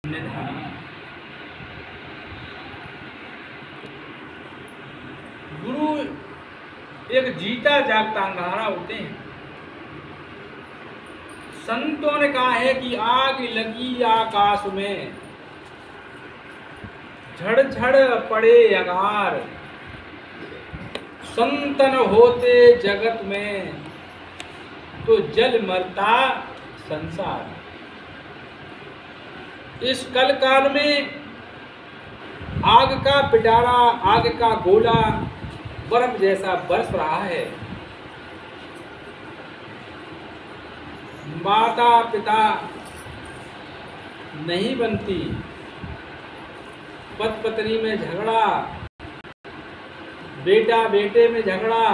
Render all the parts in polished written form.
निधान। गुरु एक जीता जागता अंगारा होते हैं। संतों ने कहा है कि आग लगी आकाश में, झड़ झड़ पड़े अगार, संतन होते जगत में तो जल मरता संसार। इस कल काल में आग का पिटारा, आग का गोला बर्फ जैसा बरस रहा है। माता पिता नहीं बनती, पति पत्नी में झगड़ा, बेटा बेटे में झगड़ा,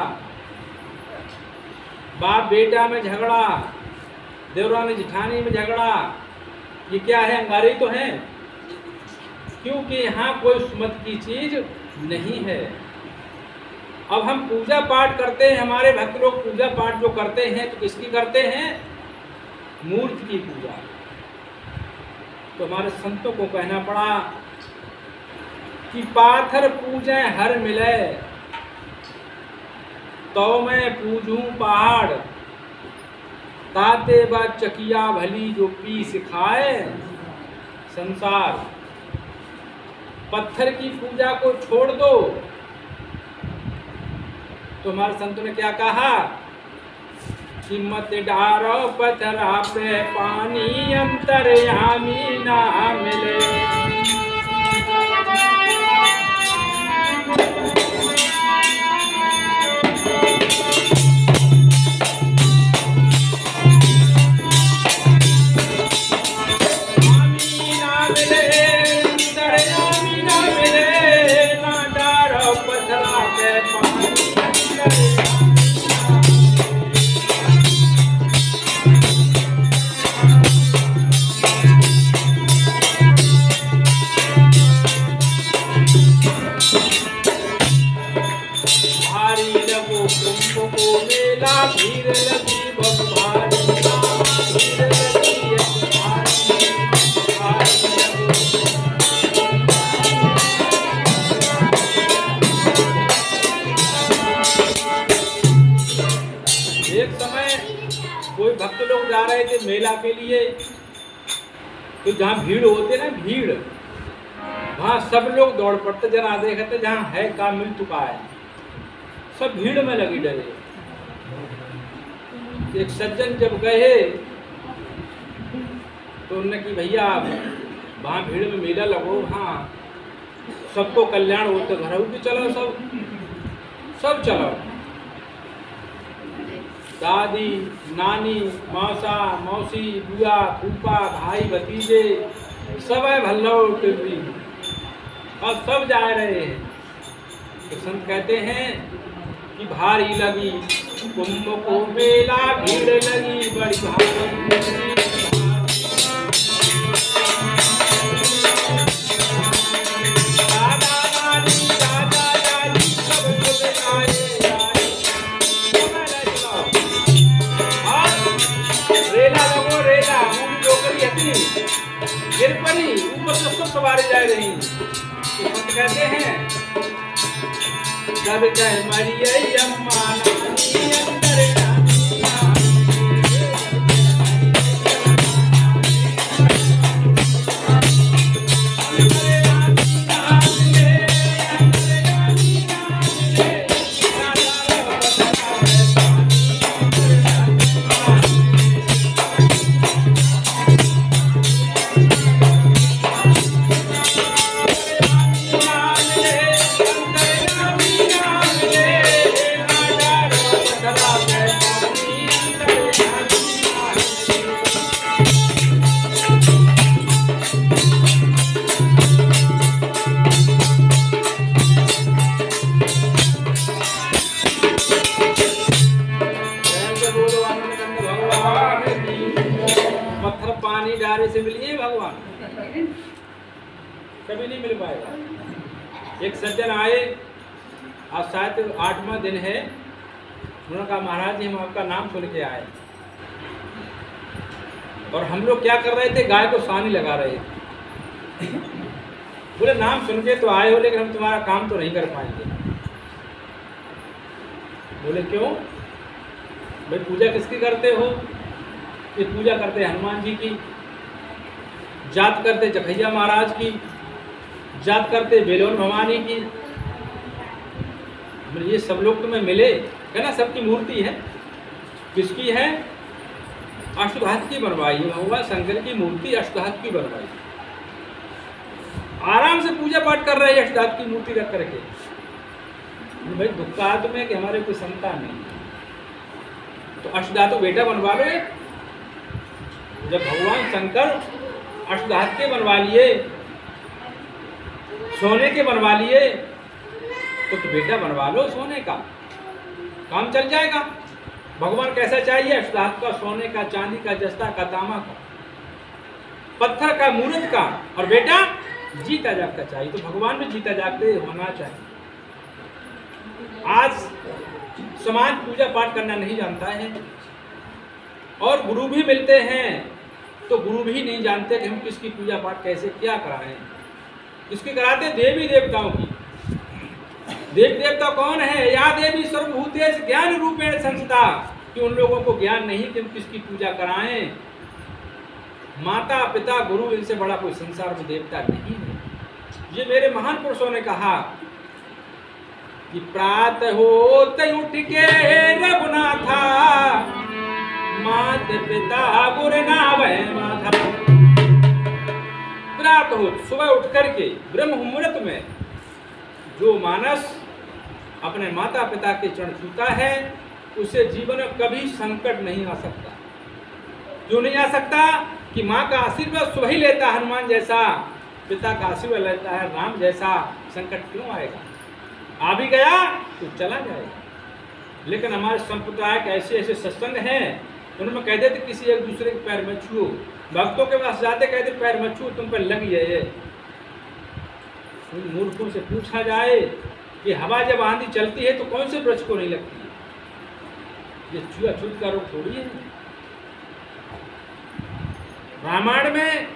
बाप बेटा में झगड़ा, देवरानी जिठानी में झगड़ा। ये क्या है? अंगारे तो हैं, क्योंकि यहाँ कोई सुमत की चीज नहीं है। अब हम पूजा पाठ करते हैं, हमारे भक्त लोग पूजा पाठ जो करते हैं तो किसकी करते हैं? मूर्ति की पूजा। तो हमारे संतों को कहना पड़ा कि पाथर पूजें हर मिले, तो मैं पूजूं पहाड़, ताते बा चकिया भली जो पी सिखाए संसार। पत्थर की पूजा को छोड़ दो। तो हमारे संतों ने क्या कहा कि मत डारो पत्थरा पे पानी, अंतर्यामी ना मिले। भीड़ लगी भगवान, भीड़ लगी एक समय कोई भक्त लोग जा रहे थे मेला के लिए, तो जहाँ भीड़ होते ना, भीड़, वहाँ सब लोग दौड़ पड़ते, जना देखते जहाँ है का मिल चुका है, सब भीड़ में लगी डरे। एक सज्जन जब गए तो उन्होंने कि भैया वहाँ भीड़ में मेला लगो, हाँ सबको कल्याण हो, तो घर भी चलो, सब चलो। दादी नानी मौसा मौसी बुआ फूफा भाई भतीजे सब है भल्लो टिब्बी, और सब जा रहे हैं। तो संत कहते हैं कि भारी लगी कुंभ को मेला, भीड़ लगी बड़ी भारी। गिर पड़ी ऊपर से सब सवारी जा रही। तो संत कहते हैं जब कह मरिए अम्मा नानी अंदर पानी डारे से मिलिए भगवान, कभी नहीं मिल पाएगा। एक सज्जन आए, आज शायद 8वां दिन है, उन्होंने कहा महाराज जी हम आपका नाम सुन के आए। और हम लोग क्या कर रहे थे, गाय को सानी लगा रहे थे। बोले नाम सुन के तो आए हो, लेकिन हम तुम्हारा काम तो नहीं कर पाएंगे। बोले क्यों? भाई पूजा किसकी करते हो? ये पूजा करते हनुमान जी की, जात करते जखैया महाराज की, जात करते बेलोन भवानी की। ये सब लोग तुम्हें मिले है ना, सबकी मूर्ति है। किसकी है? अष्टधातु की बनवाई है, भगवान शंकर की मूर्ति अष्टधातु की बनवाई। आराम से पूजा पाठ कर रहे हैं अष्टधातु की मूर्ति रख करके। भाई दुख में कि हमारे कोई संतान नहीं, तो अष्टधातु बेटा बनवा लो। जब भगवान शंकर अष्टधातु के बनवा लिए, सोने के बनवा लिए, तो बेटा बनवा लो सोने का, काम चल जाएगा। भगवान कैसा चाहिए? अष्टधातु का, सोने का, चांदी का, जस्ता का, तांबा का, पत्थर का, मूर्त का, और बेटा जीता जागता चाहिए। तो भगवान भी जीता जागते होना चाहिए। आज समाज पूजा पाठ करना नहीं जानता है, और गुरु भी मिलते हैं तो गुरु भी नहीं जानते कि हम किसकी पूजा पाठ कैसे क्या कराएं। किसकी कराते? देवी देवताओं की। देव देवता कौन है? या देवी सर्वभूतेषु ज्ञान रूपेण संस्था, कि उन लोगों को ज्ञान नहीं कि हम किसकी पूजा कराएं। माता पिता गुरु, इनसे बड़ा कोई संसार में देवता नहीं है। ये मेरे महान पुरुषों ने कहा कि प्रातः होते उठ के रघुनाथा, मात पिता गुरु नावै माथा। प्रातः हो, सुबह उठ करके ब्रह्म मुहूर्त में जो मानस अपने माता पिता के चरण छूता है, उसे जीवन में कभी संकट नहीं आ सकता। क्यों नहीं आ सकता? कि माँ का आशीर्वाद सुबह ही लेता है हनुमान जैसा, पिता का आशीर्वाद लेता है राम जैसा। संकट क्यों आएगा? आ भी गया तो चला जाएगा। लेकिन हमारे संप्रदाय के ऐसे ऐसे सत्संग हैं, उनमें कहते थे किसी एक दूसरे के पैर मत छुओ। भक्तों के पास जाते कहते पैर मत छुओ, तुम पर लगी है। उन मूर्खों से पूछा जाए कि हवा जब आंधी चलती है तो कौन से वृक्ष को नहीं लगती है? ये छुआछूत का रोग थोड़ी है। रामायण में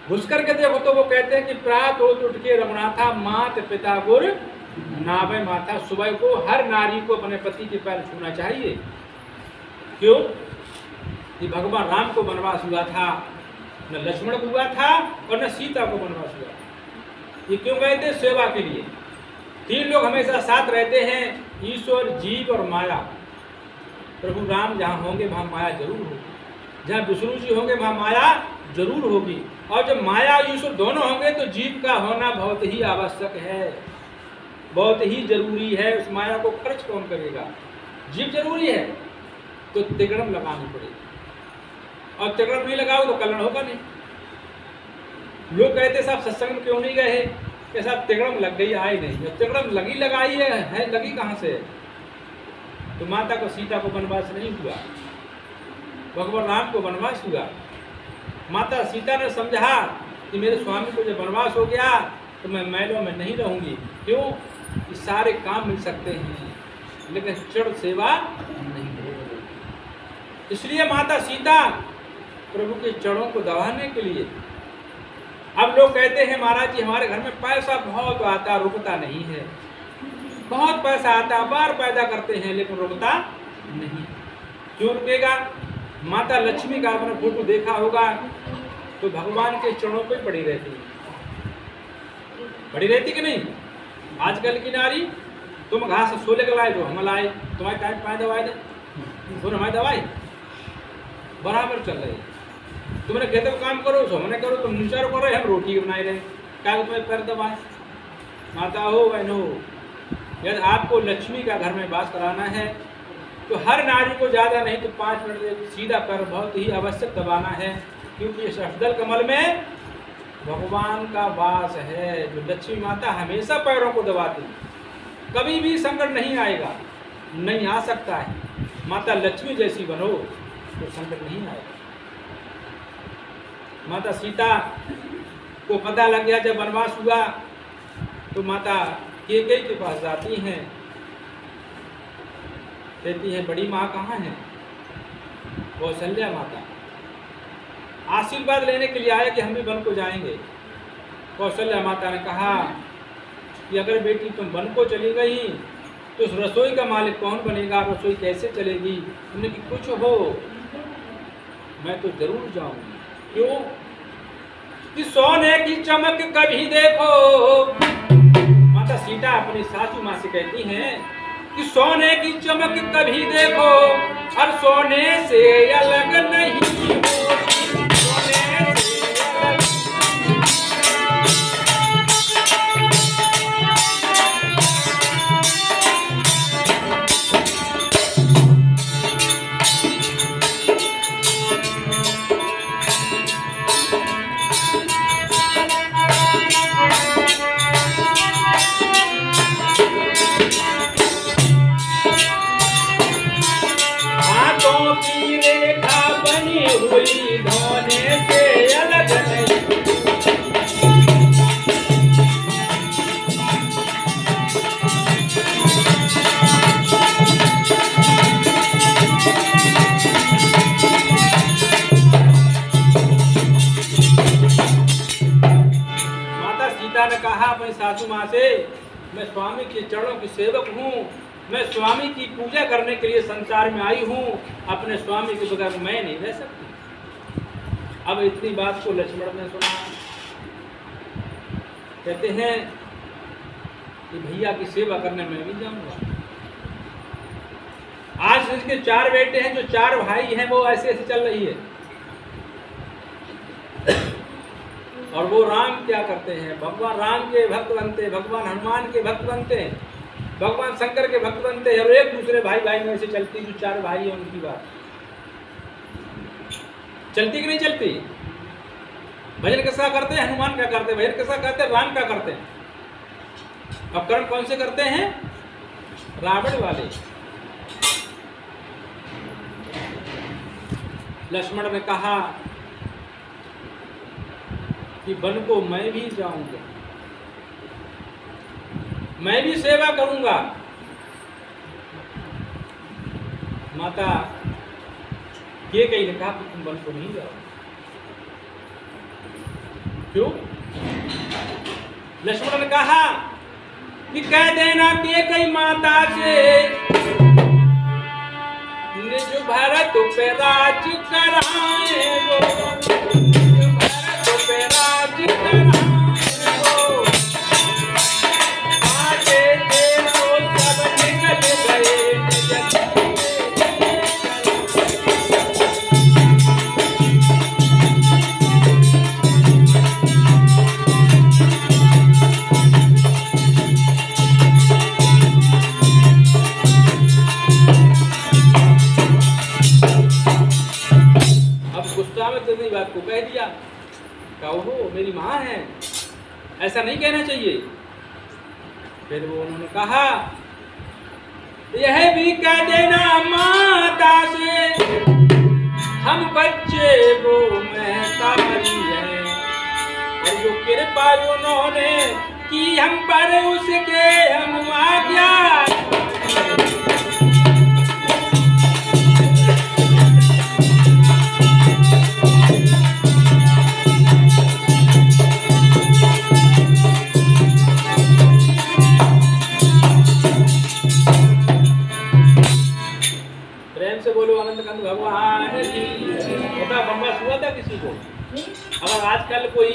घुस करके देखो तो वो कहते हैं कि प्रात हो उठ के रघुनाथा, मात पिता गुरु नावै माथा। सुबह को हर नारी को अपने पति के पैर छूना चाहिए। क्यों? कि भगवान राम को वनवास हुआ था, न लक्ष्मण को हुआ था, और न सीता को वनवास हुआ था। ये क्यों गए थे? सेवा के लिए। तीन लोग हमेशा साथ रहते हैं, ईश्वर, जीव और माया। प्रभु राम जहाँ होंगे वहाँ माया जरूर होगी, जहाँ विष्णु जी होंगे वहाँ माया जरूर होगी। और जब माया और ईश्वर दोनों होंगे तो जीव का होना बहुत ही आवश्यक है, बहुत ही जरूरी है। उस माया को खर्च कौन करेगा? जीव जरूरी है, तो तिगड़म लगानी पड़ेगी। और तिगड़म नहीं लगाओ तो कल्याण होगा नहीं। लोग कहते साहब सत्संग में क्यों नहीं गए? कि साहब तिगड़म लग गई, आए नहीं। जब तिगड़म लगी लगाई है लगी कहाँ से? तो माता को, सीता को वनवास नहीं हुआ, भगवान राम को वनवास हुआ। माता सीता ने समझा कि मेरे स्वामी को जब वनवास हो गया तो मैं महलों में नहीं रहूंगी। क्यों? कि सारे काम मिल सकते हैं लेकिन चढ़ सेवा नहीं होगी। इसलिए माता सीता प्रभु के चरणों को दबाने के लिए। अब लोग कहते हैं महाराज जी हमारे घर में पैसा बहुत आता, रुकता नहीं है। बहुत पैसा आता, बार पैदा करते हैं लेकिन रुकता नहीं। क्यों रुकेगा? माता लक्ष्मी का आपने फोटो देखा होगा तो भगवान के चरणों पे पड़ी रहती, पड़ी रहती कि नहीं? आजकल की नारी, तुम घास सोले के लाए, जो हम लाए, तुम्हारे टाइम पाए दवाई दे, सुन हमारी दवाई बराबर चल रही। तुमने कहते हो काम करो, सो हमने करो, तुम निचार करो, हम रोटी बनाए रहे, क्या तुम्हें पैर दबाए? माता हो बहन हो, यदि आपको लक्ष्मी का घर में वास कराना है तो हर नारी को ज़्यादा नहीं तो 5 मिनट सीधा पैर बहुत ही आवश्यक दबाना है। क्योंकि इस अफजल कमल में भगवान का वास है। जो लक्ष्मी माता हमेशा पैरों को दबाती, कभी भी संकट नहीं आएगा, नहीं आ सकता है। माता लक्ष्मी जैसी बनो तो संकट नहीं आएगा। माता सीता को पता लग गया जब वनवास हुआ तो माता कैकेयी के पास जाती हैं, कहती हैं बड़ी माँ कहाँ है? कौशल्या माता। आशीर्वाद लेने के लिए आया कि हम भी वन को जाएंगे। कौशल्या माता ने कहा कि अगर बेटी तुम वन को चली गई तो उस रसोई का मालिक कौन बनेगा, रसोई कैसे चलेगी? उन्होंने कि कुछ हो मैं तो जरूर जाऊंगी। क्यों? कि सोने की चमक कभी देखो। माता सीता अपनी सासू माँ से कहती हैं कि सोने की चमक कभी देखो और सोने से अलग नहीं होती, सोने से अलग। ने कहा अपनी सासू माँ से, मैं स्वामी के चरणों की सेवक हूँ, मैं स्वामी की पूजा करने के लिए संसार में आई हूँ, अपने स्वामी के बगैर मैं नहीं रह सकती। अब इतनी बात को लक्ष्मण ने सुना, कहते हैं कि भैया की सेवा करने में भी जाऊंगा। आज इसके 4 बेटे हैं, जो 4 भाई हैं, वो ऐसे ऐसे चल रही है। और वो राम क्या करते हैं? भगवान राम के भक्त बनते हैं, भगवान हनुमान के भक्त बनते हैं, भगवान शंकर के भक्त बनते हैं, और एक दूसरे भाई भाई में ऐसे चलती। जो 4 भाई हैं उनकी बात चलती कि नहीं चलती? भजन किसका करते हैं? हनुमान क्या करते हैं? भजन किसका करते हैं? राम क्या करते हैं? अब कर्म कौन से करते हैं? रावण वाले। लक्ष्मण ने कहा कि वन को मैं भी जाऊंगा, मैं भी सेवा करूंगा। माता ये कहीं ने कहा कि तुम वन को नहीं जाओ। क्यों? लक्ष्मण ने कहा कि कह देना कि कई माता से निज भरत पे राज कराए वो, निज भरत पे राज कराए वो, आगे थे तो सब निकल गए बात को कह दिया। कहो मेरी माँ है, ऐसा नहीं कहना चाहिए। फिर वो उन्होंने कहा यह भी कह देना माता से हम बच्चे वो महतारी है, और जो कृपा उन्होंने की हम पर उसके हम आज्ञा। भगवान की छोटा बनवास हुआ था किसी को? अगर आजकल कोई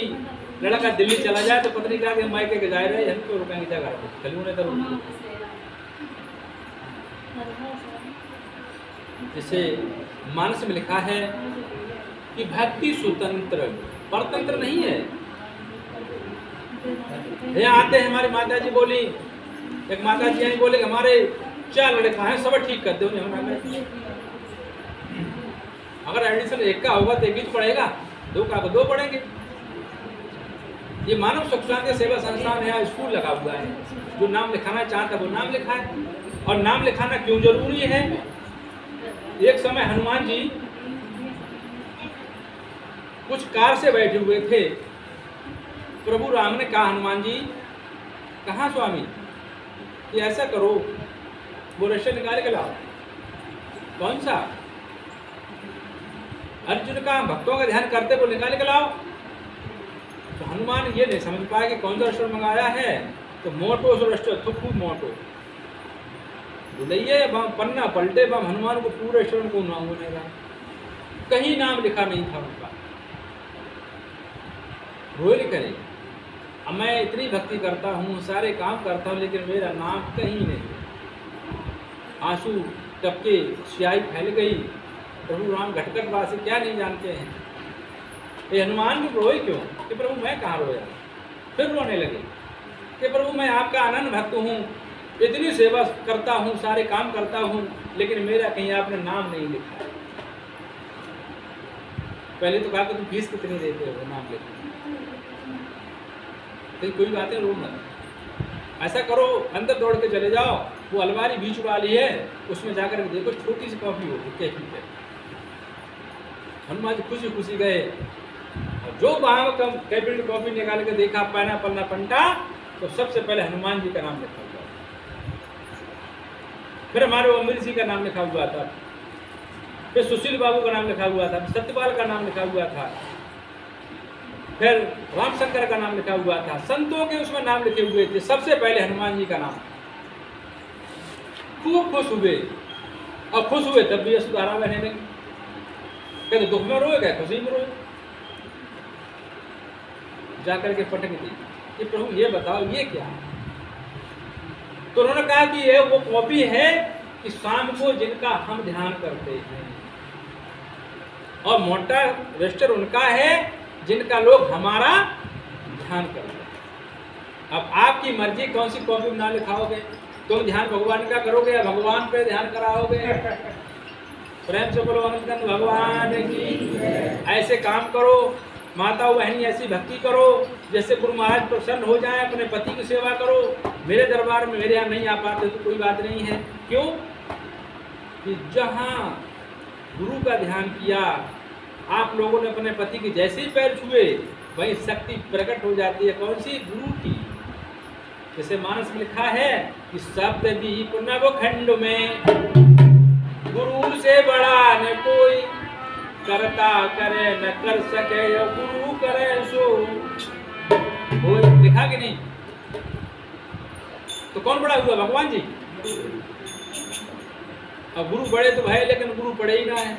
लड़का दिल्ली चला जाए तो पत्नी कहा कि मायके के जाए रहे, हम क्यों रुकेंगे जगह पे, चलू नहीं तो। जैसे मानस में लिखा है कि भक्ति स्वतंत्र परतंत्र नहीं है। यहाँ आते हैं हमारी माता जी बोली, एक माता जी यही बोले हमारे 4 लड़का हैं, सब ठीक करते हो। अगर एडिशन 1 का होगा तो 1 ही पढ़ेगा, 2 का 2 पढ़ेंगे। ये मानव सुख शांति सेवा संस्थान है, स्कूल लगा हुआ है, जो नाम लिखाना चाहता है वो नाम लिखा है। और नाम लिखाना क्यों जरूरी है? एक समय हनुमान जी कुछ कार से बैठे हुए थे, प्रभु राम ने कहा हनुमान जी कहाँ स्वामी, कि ऐसा करो वो रस्सी निकाल के लाओ। कौन सा? अर्जुन का भक्तों का ध्यान करते वो निकाल के लाओ। तो हनुमान ये नहीं समझ पाया कि कौन सा रेस्टोरेंट मंगाया है, तो मोटो से रेस्टोरेंट तो खूब मोटो बुलाइए पन्ना पलटे बम हनुमान को पूरे रेस्टोरेंट को नाम बोलेगा, कहीं नाम लिखा नहीं था उनका। रोल करे अब मैं इतनी भक्ति करता हूँ, सारे काम करता हूँ, लेकिन मेरा नाम कहीं नहीं। आंसू टपके, स्याही फैल गई। प्रभु राम घटघट वासी क्या नहीं जानते हैं। ये हनुमान भी रोए क्यों कि प्रभु मैं कहाँ रोया। फिर रोने लगे कि प्रभु मैं आपका अनन्य भक्त हूँ, इतनी सेवा करता हूँ, सारे काम करता हूँ, लेकिन मेरा कहीं आपने नाम नहीं लिखा। पहले तो कहा कि तुम फीस कितनी देते हो नाम लिखने, तो कोई बातें रो मत। ऐसा करो अंदर दौड़ के चले जाओ, वो अलमारी बीच वाली है, उसमें जाकर के देखो छोटी सी कॉफी होगी कैफी पे। हनुमान जी खुशी खुशी गए और जो वहाँ कैफी कॉफी निकाल के देखा पैना पन्ना पंटा, तो सबसे पहले हनुमान जी का नाम लिखा हुआ, फिर हमारे अमीर जी का नाम लिखा हुआ था, फिर सुशील बाबू का नाम लिखा हुआ था, सत्यपाल का नाम लिखा हुआ था, फिर रामशंकर का नाम लिखा हुआ था, संतों के उसमें नाम लिखे हुए थे, सबसे पहले हनुमान जी का नाम। खूब खुश हुए, और खुश हुए तब भी सुधारा बहने लगी। कहते दुख में रोए गए, खुशी में रोए। जाकर के पटक दी कि प्रभु ये बताओ ये क्या है। तो उन्होंने कहा कि ये वो कॉपी है कि शाम को जिनका हम ध्यान करते हैं, और मोटा रजिस्टर उनका है जिनका लोग हमारा ध्यान करते हैं। अब आपकी मर्जी कौन सी कॉपी में ना लिखाओगे, तुम ध्यान भगवान का करोगे या भगवान पे ध्यान कराओगे। प्रेम से बोलो अनुकंद भगवान की। ऐसे काम करो, माता बहनी ऐसी भक्ति करो जैसे गुरु महाराज प्रसन्न हो जाए, अपने पति की सेवा करो। मेरे दरबार में मेरे यहाँ नहीं आ पाते तो कोई बात नहीं है। क्यों कि जहाँ गुरु का ध्यान किया, आप लोगों ने अपने पति के जैसे ही पैर छुए, वही शक्ति प्रकट हो जाती है। कौन सी? गुरु की। जैसे मानस में लिखा है कि सप्तदीप नवखंड में गुरु से बड़ा न कोई, करता करे न कर सके या गुरु करे सो हो। लिखा कि नहीं? तो कौन बड़ा हुआ? भगवान जी। अब गुरु बड़े तो है, लेकिन गुरु पड़े ही ना है।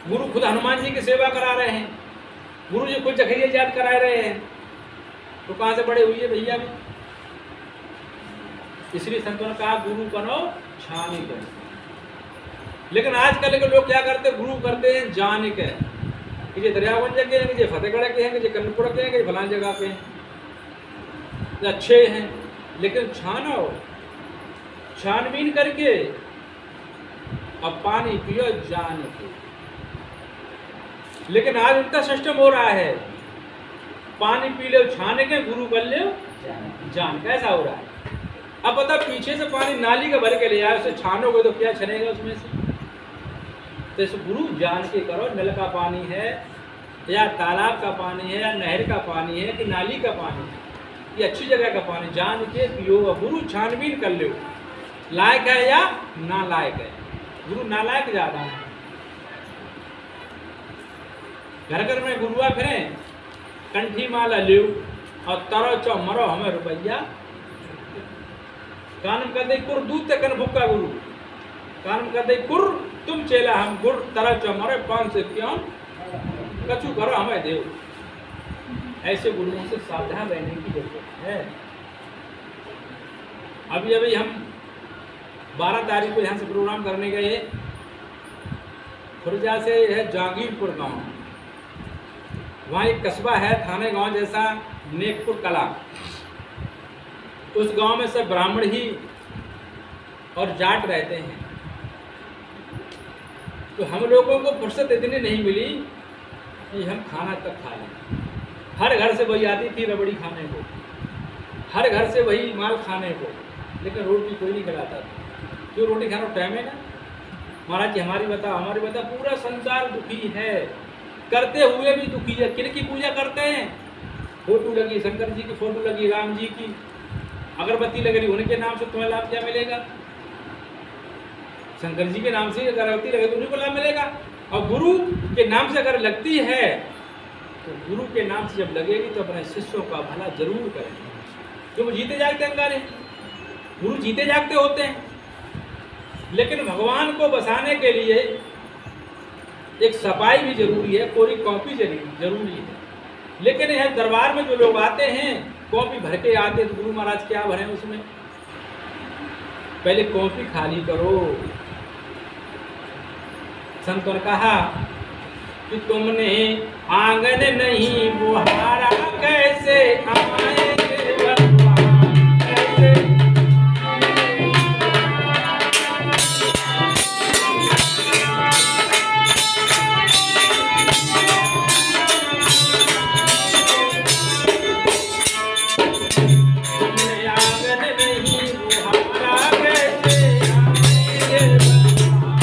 गुरु खुद हनुमान जी की सेवा करा रहे हैं, गुरु जी खुद जखरिया याद करा रहे हैं, तो कहाँ से बड़े हुए भैया भी। इसलिए संतों ने कहा गुरु बनो छानी करो। लेकिन आजकल के लोग क्या करते? गुरु करते हैं जान के, कि ये दरियागंज के हैं, कि ये फतेहगढ़ के हैं, कि ये कन्नपुर के हैं, कि फलान जगह पे हैं, अच्छे हैं। लेकिन छानो, छानबीन करके अब पानी पियो जान के। लेकिन आज उनका सिस्टम हो रहा है, पानी पी लो छाने के, गुरु कर लो जान। कैसा हो रहा है? अब पता पीछे से पानी नाली का भर के ले आए, उसे छानोगे तो क्या छनेगा उसमें से? तो इस गुरु जान के करो। नल का पानी है या तालाब का पानी है या नहर का पानी है कि नाली का पानी है, ये अच्छी जगह का पानी जान के पियो। गुरु छानबीन कर लो, लायक है या ना लायक है। गुरु नालायक ज्यादा है। घर घर में गुरुआ फिरे, कंठी माला लियो और तरो चो मरो हमें रुपया। कानम कर दे कुर दूध तक भुक्का गुरु, कानम कर दे कुर तुम चेला हम गुर, तरह चो मरो 5 से क्यों कछु करो हमें देव। ऐसे गुरुओं से सावधान रहने की जरूरत है। अभी अभी हम 12 तारीख को यहाँ से प्रोग्राम करने गए। खुर्जा से है जागीरपुर गांव, वहाँ एक कस्बा है थाने गांव जैसा, नेकपुर कला। उस गांव में सब ब्राह्मण ही और जाट रहते हैं। तो हम लोगों को फुर्सत इतनी नहीं मिली कि हम खाना तक खा लें। हर घर से वही आती थी रबड़ी खाने को, हर घर से वही माल खाने को, लेकिन रोटी कोई नहीं खिलाता था। क्यों? रोटी खाना टाइम है ना। महाराज जी हमारी बता, हमारी बता, पूरा संसार दुखी है, करते हुए भी दुखी है। किनकी पूजा करते हैं? फोटो लगी शंकर जी की, फोटो लगी राम जी की, अगरबत्ती लग रही, उनके नाम से तुम्हें लाभ क्या मिलेगा? शंकर जी के नाम से अगरबत्ती लगे तो उन्हीं को लाभ मिलेगा। और गुरु के नाम से अगर लगती है तो गुरु के नाम से जब लगेगी तो अपने शिष्यों का भला जरूर करेंगे। जो वो जीते जागते अंगारे, गुरु जीते जागते होते हैं, लेकिन भगवान को बसाने के लिए एक सफाई भी जरूरी है, कोरी कॉपी जरूरी है। लेकिन यह दरबार में जो लोग आते हैं कॉपी भर के आते, तो गुरु महाराज क्या भरे उसमें? पहले कॉपी खाली करो। संतों ने कहा कि तुमने आंगन नहीं बुहारा, कैसे आएंगे भगवान, कैसे? तुमने आंगन नहीं बुहारा, कैसे आएंगे भगवान,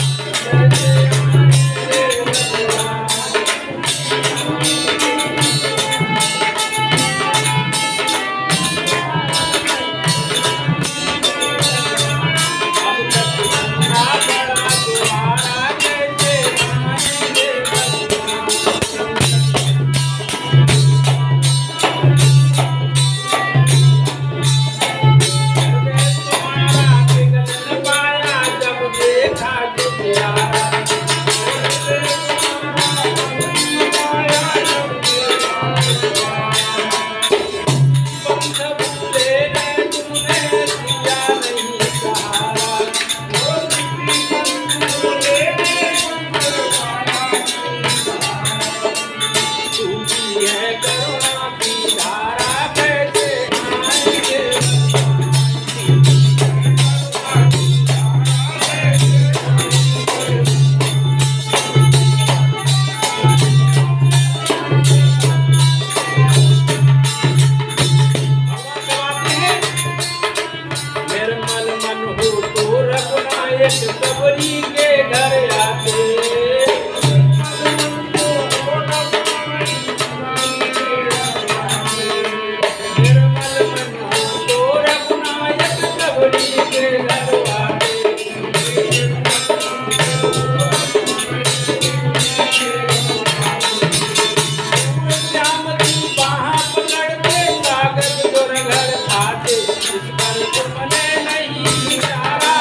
कैसे सबरी के घर आते, निर्मल मन हो तो रघुनायक, सबरी के घर आते। श्याम की बाह पकड़ते, कागज जो घर आते, इस पर तुमने नहीं विचारा,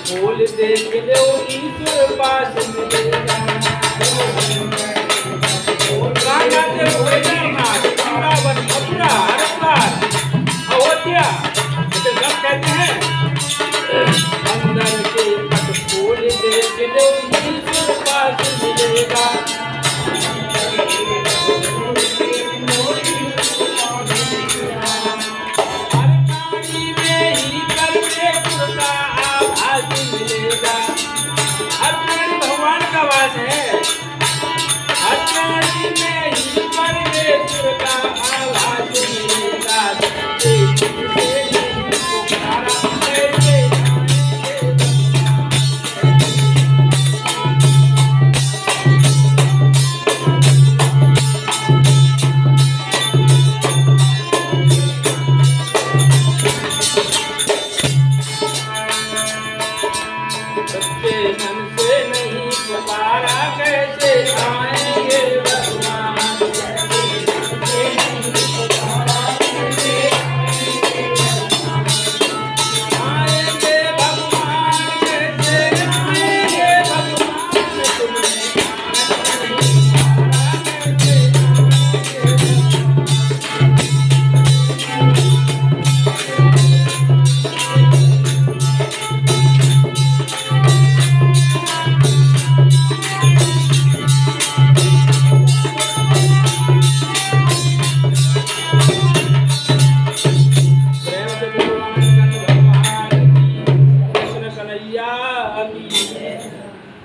खोल देख लो ईश्वर पास मिलेगा। गाते हुए जाना वृंदावन, मथुरा, हरिद्वार, अयोध्या, इसे सब कहते हैं। अंदर के पट खोल देख लो ईश्वर पास मिलेगा। हर कहानी में ही परमेश्वर का आभास मिलेगा। हर प्राणी भगवान का वास है, हर प्राणी में ही परमेश्वर का आभास मिलेगा।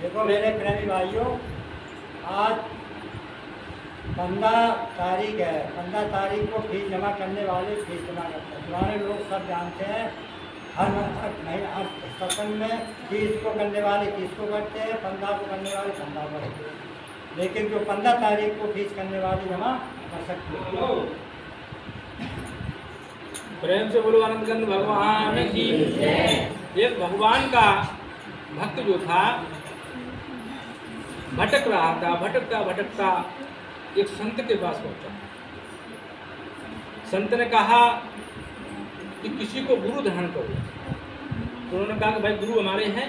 देखो मेरे प्रेमी भाइयों, आज 15 तारीख है, 15 तारीख को फीस जमा करने वाले फीस जमा करते हैं। पुराने लोग सब जानते हैं, हर सत्संग में 30 को करने वाले 30 को करते हैं, 15 को करने वाले 15 को करते हैं। लेकिन जो 15 तारीख को फीस करने वाले जमा कर सकते हैं। प्रेम से बोलो आनंद भगवान की। एक भगवान का भक्त जो था भटक रहा था, भटकता भटकता एक संत के पास पहुंचा। संत ने कहा कि किसी को गुरु धारण करो। तो उन्होंने कहा कि भाई गुरु हमारे हैं,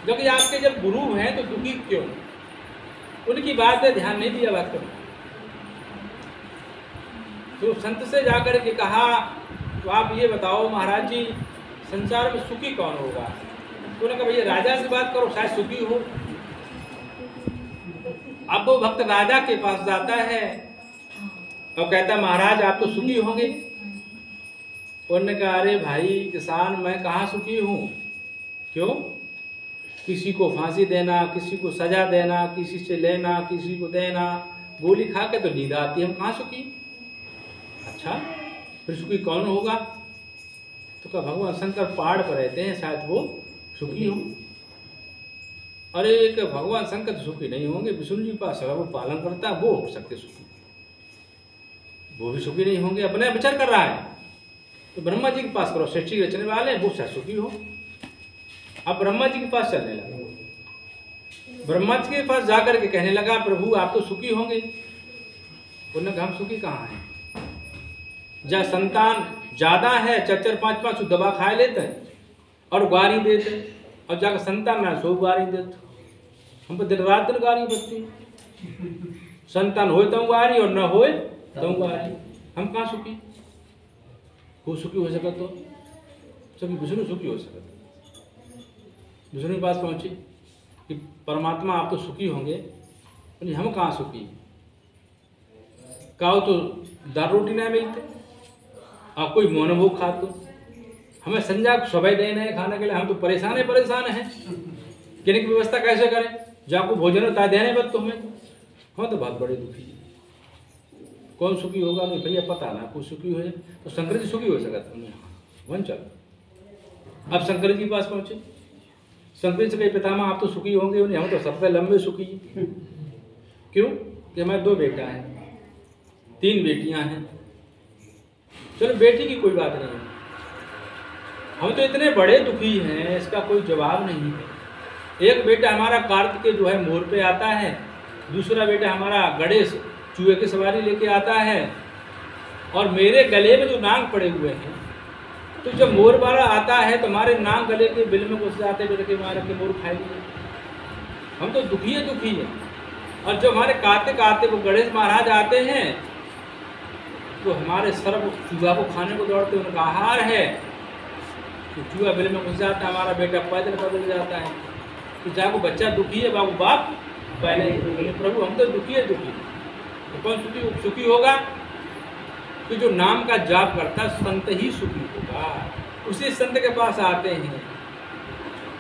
जबकि आपके जब गुरु हैं तो दुखी क्यों? उनकी बात पे ध्यान नहीं दिया बात करो। तो संत से जाकर के कहा तो आप ये बताओ महाराज जी, संसार में सुखी कौन होगा? तो उन्होंने कहा भैया राजा से बात करो, शायद सुखी हो। अब वो भक्त राजा के पास जाता है और कहता महाराज आप तो सुखी होंगे। उन्होंने कहा अरे भाई किसान, मैं कहाँ सुखी हूँ? क्यों? किसी को फांसी देना, किसी को सजा देना, किसी से लेना, किसी को देना, गोली खा के तो नींद आती है, हम कहाँ सुखी? अच्छा फिर सुखी कौन होगा? तो कहा भगवान शंकर पहाड़ पर रहते हैं, शायद वो सुखी हो। अरे एक भगवान शंकर तो सुखी नहीं होंगे, विष्णु जी पास वो पालन करता है, वो हो सकते सुखी, वो भी सुखी नहीं होंगे। अपने विचार कर रहा है तो ब्रह्मा जी के पास करो, सृष्टि रचने वाले वो शायद सुखी हो। अब ब्रह्मा जी के पास चलने लगा। ब्रह्मा जी के पास जाकर के कहने लगा प्रभु आप तो सुखी होंगे। उन्होंने कहा हम सुखी कहाँ हैं? जहाँ संतान ज्यादा है, 4-4, 5-5 दवा खा लेते हैं और गारी देते हैं, और जाकर संतान ना सो गारी देते। हम पर दिन रात दिन गारी बचती, संतान हो तो गारी और न हो तो गारी। हम कहाँ सुखी? वो सुखी हो सका तो सभी विष्णु सुखी हो सका। विष्णु के पास पहुंचे कि परमात्मा आप तो सुखी होंगे, हम कहाँ सुखी? कहो तो दाल रोटी ना मिलते और कोई मौन भोग खा तो हमें संजा सुबह देना है खाने के लिए, हम तो परेशान हैं। कहने की व्यवस्था कैसे करें? जाको भोजन होता देने बद तो हमें हम तो बहुत बड़े दुखी। कौन सुखी होगा? नहीं भैया पता ना, कोई सुखी हो जाए तो शंकर जी सुखी हो सका वन चल। अब शंकर जी के पास पहुंचे। शंकर जी से कही पितामह आप तो सुखी होंगे। उन्हें हम तो सबसे लंबे सुखी। क्यों? कि हमारे 2 बेटा हैं, 3 बेटियां हैं। चलो बेटी की कोई बात नहीं है, हम तो इतने बड़े दुखी हैं इसका कोई जवाब नहीं है। एक बेटा हमारा कार्तिकेय जो है मोर पे आता है, दूसरा बेटा हमारा गणेश चूहे की सवारी लेके आता है, और मेरे गले में जो नाग पड़े हुए हैं, तो जब मोर वाला आता है तो हमारे नाग गले के बिल में घुस जाते हैं, मार के मोर खाएंगे। हम तो दुखी है। और जब हमारे कार्तिक आते वो गणेश महाराज आते हैं तो हमारे सर्व चूहा को खाने को दौड़ते, उनका आहार है तो चूहा बिल में घुस जाता है, हमारा बेटा पैदल बदल जाता है। तो जाको बच्चा दुखी है, बाबू बाप पहले प्रभु हम तो दुखी है। तो कौन सुखी होगा? कि जो नाम का जाप करता संत ही सुखी होगा। उसी संत के पास आते हैं,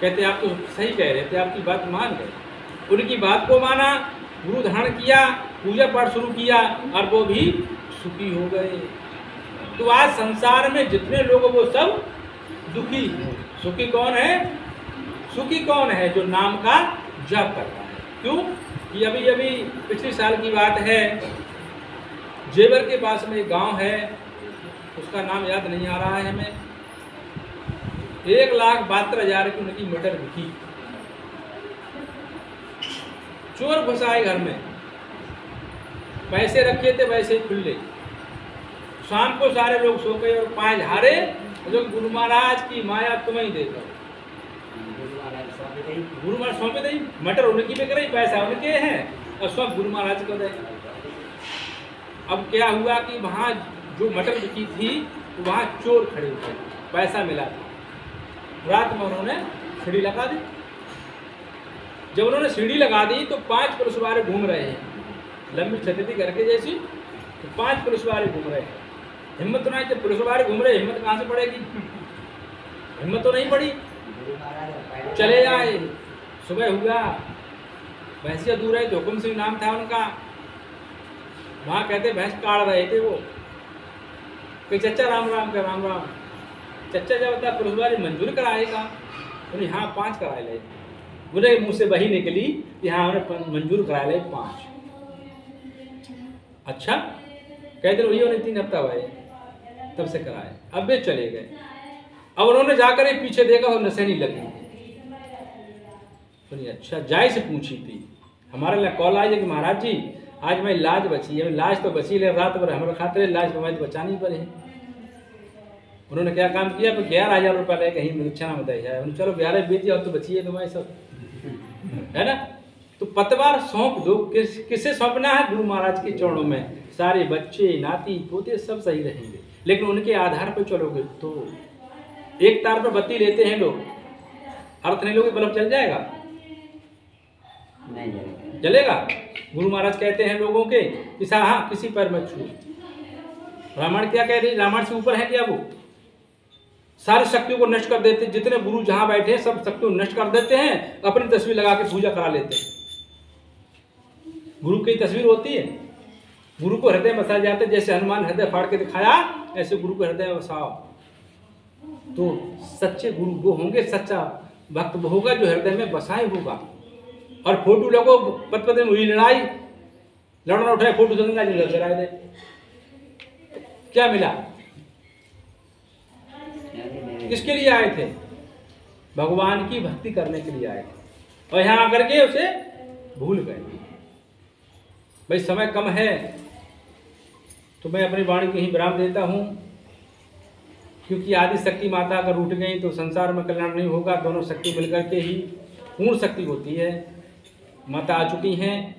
कहते आप तो सही कह रहे थे, आपकी बात मान गए। उनकी बात को माना, गुरु धारण किया, पूजा पाठ शुरू किया और वो भी सुखी हो गए। तो आज संसार में जितने लोग वो सब दुखी हैं। सुखी कौन है? सुखी कौन है? जो नाम का जाप करता है। क्यों? ये अभी पिछले साल की बात है, जेवर के पास में एक गांव है, उसका नाम याद नहीं आ रहा है हमें। 1,72,000 की उनकी मटर बिकी। चोर घुस आए घर में, पैसे रखे थे वैसे ही खुले। शाम को सारे लोग सो गए और 5 हारे, जो गुरु महाराज की माया तुम्हें दे दो। गुरु महाराज सौंपे नहीं, मटर उनकी बिक रही, पैसा उनके हैं और सब गुरु महाराज को दे। अब क्या हुआ कि वहाँ जो मटर बिकी थी तो वहाँ चोर खड़े हुए, पैसा मिला था। रात में उन्होंने सीढ़ी लगा दी। जब उन्होंने सीढ़ी लगा दी तो 5 पुलिस वाले घूम रहे हैं, लंबी छतरी थी घर के जैसी, तो 5 पुलिस वाले घूम रहे हैं। हिम्मत तो नहीं, जब पुलिस वाले घूम रहे, हिम्मत कहाँ से पड़ेगी? हिम्मत तो नहीं पड़ी। चले आए, सुबह हुआ, भैंसिया दूर है, हुकुम सिंह नाम था उनका। वहाँ कहते भैंस काट रहे थे वो, कि चच्चा राम राम का राम राम। चच्चा जब बता पुलिस वाले मंजूर कराएगा, उन्हें हाँ 5 कराए ले। बोले मुँह से वही निकली कि हाँ उन्हें मंजूर कराए ले 5। अच्छा कहते वही उन्हें 3 हफ्ता हुआ तब से कराए। अब वे चले गए। अब उन्होंने जाकर एक पीछे देखा और नशे नहीं लगी। बोली अच्छा जाय से पूछी थी, हमारे लिए कॉल आई कि महाराज जी आज मैं लाज बची है। लाज तो बची ले, रात भर हमारे खाते लाज तो मैं बचानी पड़े। उन्होंने क्या काम किया, 11,000 रुपया ले कहीं परीक्षा ना बताई जाए। चलो 11 बेच दिया, अब तो बची है तुम्हारी सब, है ना। तो पतवार सौंप दो। किसे सौंपना है? गुरु महाराज के चरणों में। सारे बच्चे नाती पोते सब सही रहेंगे, लेकिन उनके आधार पर चलोगे तो। एक तार पर बत्ती लेते हैं लोग, अर्थ नहीं लोगे बल्ब जल जाएगा? नहीं जलेगा। गुरु महाराज कहते हैं लोगों के कि हाँ किसी पर मत छू। रामायण क्या कह रही? रामायण से ऊपर है क्या वो? सारी शक्तियों को नष्ट कर देते। जितने गुरु जहां बैठे हैं सब शक्तियों को नष्ट कर देते हैं, अपनी तस्वीर लगा के पूजा करा लेते हैं। गुरु की तस्वीर होती है, गुरु को हृदय में बसाया जाता है। जैसे हनुमान हृदय फाड़ के दिखाया, ऐसे गुरु को हृदय में बसाओ। तो सच्चे गुरु वो होंगे, सच्चा भक्त वो होगा जो हृदय में बसाए होगा। और फोटो लगो पद में हुई लड़ाई, लड़ना उठाए फोटो गंगा जी लग कराए दे, क्या मिला? किसके लिए आए थे? भगवान की भक्ति करने के लिए आए थे, और यहाँ आकर के उसे भूल गए। भाई समय कम है तो मैं अपनी वाणी को ही विराम देता हूँ, क्योंकि आदि शक्ति माता अगर रूठ गई तो संसार में कल्याण नहीं होगा। दोनों शक्ति मिलकर के ही पूर्ण शक्ति होती है। माता आ चुकी हैं,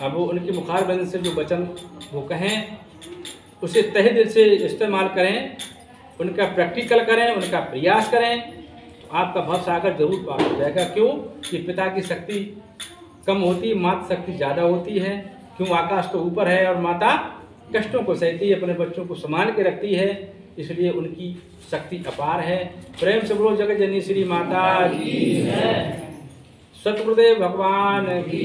अब वो उनके मुखार बंद से जो वचन वो कहें उसे तहे दिल से इस्तेमाल करें, उनका प्रैक्टिकल करें, उनका प्रयास करें, तो आपका भव सागर जरूर पार हो जाएगा। क्यों कि पिता की शक्ति कम होती है, माता शक्ति ज़्यादा होती है। क्यों? आकाश तो ऊपर है और माता कष्टों को सहती है, अपने बच्चों को संभाल के रखती है, इसलिए उनकी शक्ति अपार है। प्रेम से बोलो जगत जननी श्री माता की, सतगुरुदेव भगवान की।